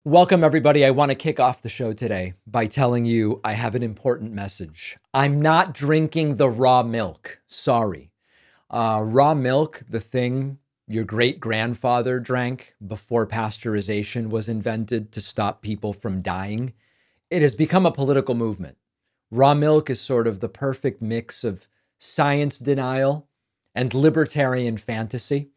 Welcome, everybody. I want to kick off the show today by telling you I have an important message. I'm not drinking the raw milk. Sorry. Raw milk, the thing your great grandfather drank before pasteurization was invented to stop people from dying, it has become a political movement. Raw milk is sort of the perfect mix of science denial and libertarian fantasy.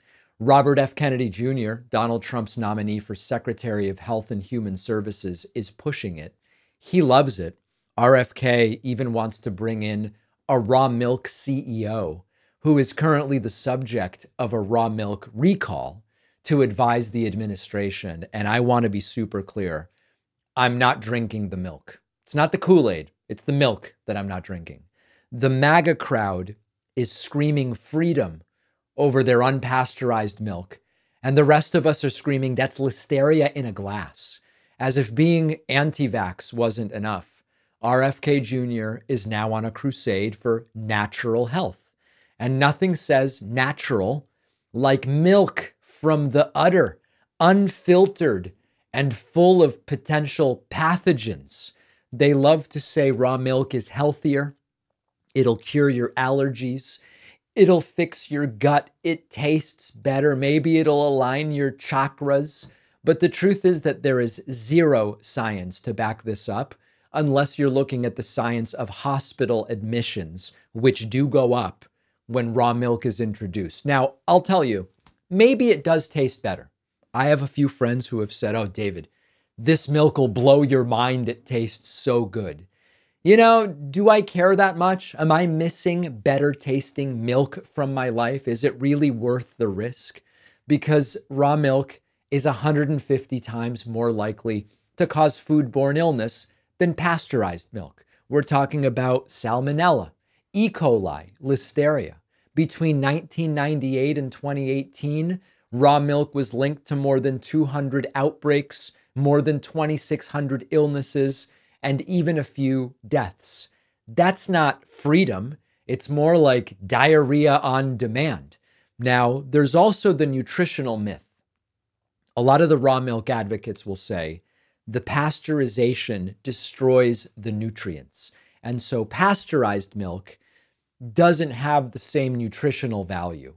Robert F. Kennedy Jr., Donald Trump's nominee for Secretary of Health and Human Services, is pushing it. He loves it. RFK even wants to bring in a raw milk CEO who is currently the subject of a raw milk recall to advise the administration. And I want to be super clear. I'm not drinking the milk. It's not the Kool-Aid. It's the milk that I'm not drinking. The MAGA crowd is screaming freedom over their unpasteurized milk. And the rest of us are screaming, that's listeria in a glass. As if being anti-vax wasn't enough. RFK Jr. is now on a crusade for natural health. And nothing says natural like milk from the udder, unfiltered and full of potential pathogens. They love to say raw milk is healthier. It'll cure your allergies. It'll fix your gut. It tastes better. Maybe it'll align your chakras. But the truth is that there is zero science to back this up unless you're looking at the science of hospital admissions, which do go up when raw milk is introduced. Now, I'll tell you, maybe it does taste better. I have a few friends who have said, oh, David, this milk will blow your mind. It tastes so good. You know, do I care that much? Am I missing better tasting milk from my life? Is it really worth the risk? Because raw milk is 150 times more likely to cause foodborne illness than pasteurized milk. We're talking about salmonella, E. coli, listeria. Between 1998 and 2018, raw milk was linked to more than 200 outbreaks, more than 2,600 illnesses, and even a few deaths. That's not freedom. It's more like diarrhea on demand. Now, there's also the nutritional myth. A lot of the raw milk advocates will say the pasteurization destroys the nutrients. And so pasteurized milk doesn't have the same nutritional value.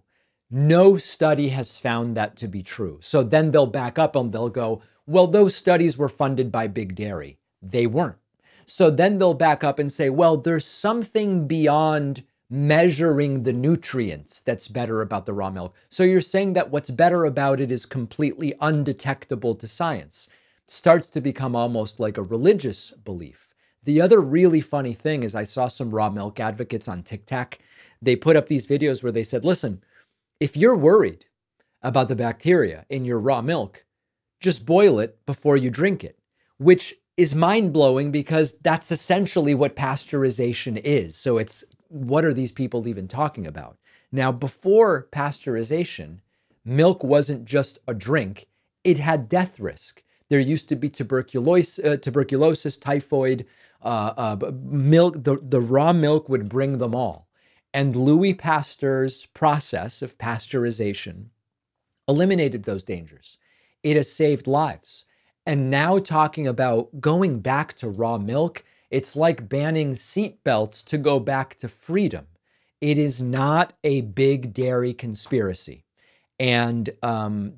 No study has found that to be true. So then they'll back up and they'll go, well, those studies were funded by Big Dairy. They weren't. So then they'll back up and say, well, there's something beyond measuring the nutrients that's better about the raw milk. So you're saying that what's better about it is completely undetectable to science. It starts to become almost like a religious belief. The other really funny thing is I saw some raw milk advocates on TikTok. They put up these videos where they said, listen, if you're worried about the bacteria in your raw milk, just boil it before you drink it, which is mind-blowing because that's essentially what pasteurization is. So it's, what are these people even talking about? Now, before pasteurization, milk wasn't just a drink. It had death risk. There used to be tuberculosis, typhoid, milk. The raw milk would bring them all. And Louis Pasteur's process of pasteurization eliminated those dangers. It has saved lives. And now talking about going back to raw milk, it's like banning seat belts to go back to freedom. It is not a big dairy conspiracy. And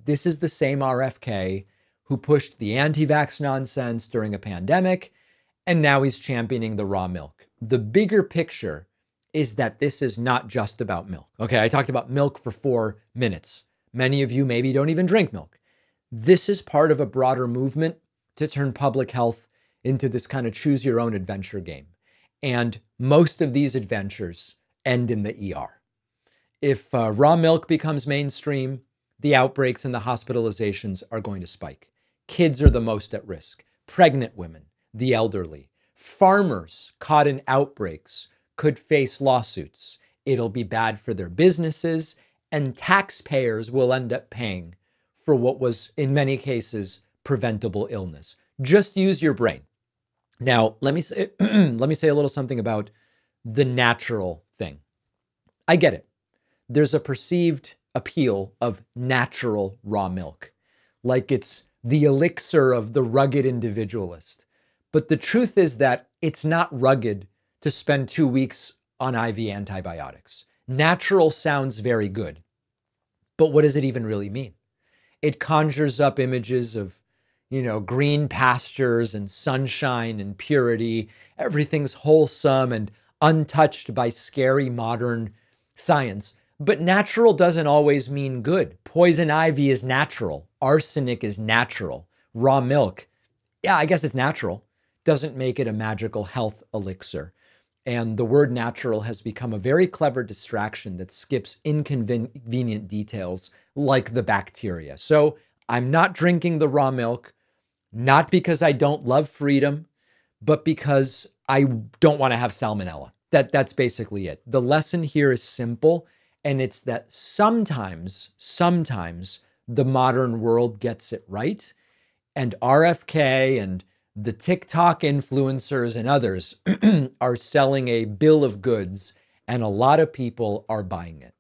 this is the same RFK who pushed the anti-vax nonsense during a pandemic, and now he's championing the raw milk. The bigger picture is that this is not just about milk. Okay, I talked about milk for 4 minutes. Many of you maybe don't even drink milk. This is part of a broader movement to turn public health into this kind of choose your own adventure game. And most of these adventures end in the ER. If raw milk becomes mainstream, the outbreaks and the hospitalizations are going to spike. Kids are the most at risk. Pregnant women, the elderly, farmers caught in outbreaks could face lawsuits. It'll be bad for their businesses, and taxpayers will end up paying for what was, in many cases, preventable illness. Just use your brain. Now, let me say a little something about the natural thing. I get it. There's a perceived appeal of natural raw milk, like it's the elixir of the rugged individualist. But the truth is that it's not rugged to spend 2 weeks on IV antibiotics. Natural sounds very good, but what does it even really mean? It conjures up images of, green pastures and sunshine and purity. Everything's wholesome and untouched by scary modern science. But natural doesn't always mean good. Poison ivy is natural. Arsenic is natural. Raw milk, yeah, I guess it's natural. Doesn't make it a magical health elixir. And the word natural has become a very clever distraction that skips inconvenient details like the bacteria. So I'm not drinking the raw milk, not because I don't love freedom, but because I don't want to have salmonella. That's basically it. The lesson here is simple, and it's that sometimes the modern world gets it right, and RFK and the TikTok influencers and others are selling a bill of goods, and a lot of people are buying it.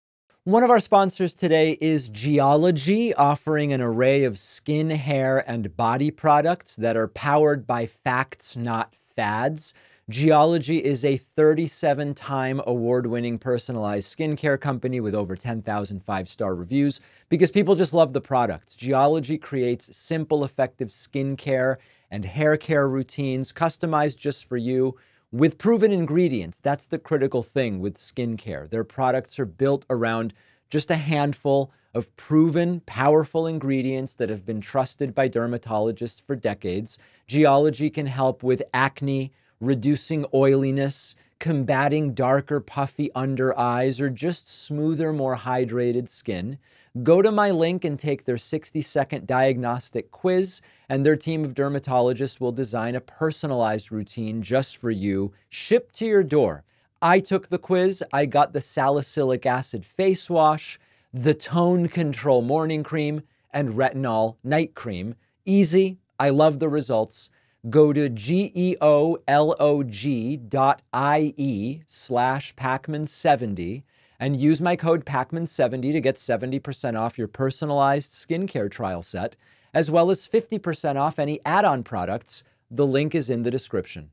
One of our sponsors today is Geology, offering an array of skin, hair, and body products that are powered by facts, not fads. Geology is a 37-time award-winning personalized skincare company with over 10,000 five-star reviews because people just love the products. Geology creates simple, effective skincare and hair care routines customized just for you with proven ingredients. That's the critical thing with skincare. Their products are built around just a handful of proven, powerful ingredients that have been trusted by dermatologists for decades. Geology can help with acne, reducing oiliness, combating darker, puffy under eyes, or just smoother, more hydrated skin. Go to my link and take their 60-second diagnostic quiz, and their team of dermatologists will design a personalized routine just for you, shipped to your door. I took the quiz. I got the salicylic acid face wash, the tone control morning cream, and retinol night cream. Easy. I love the results. Go to geolog.ie/Pacman70 and use my code Pacman70 to get 70% off your personalized skincare trial set, as well as 50% off any add-on products. The link is in the description.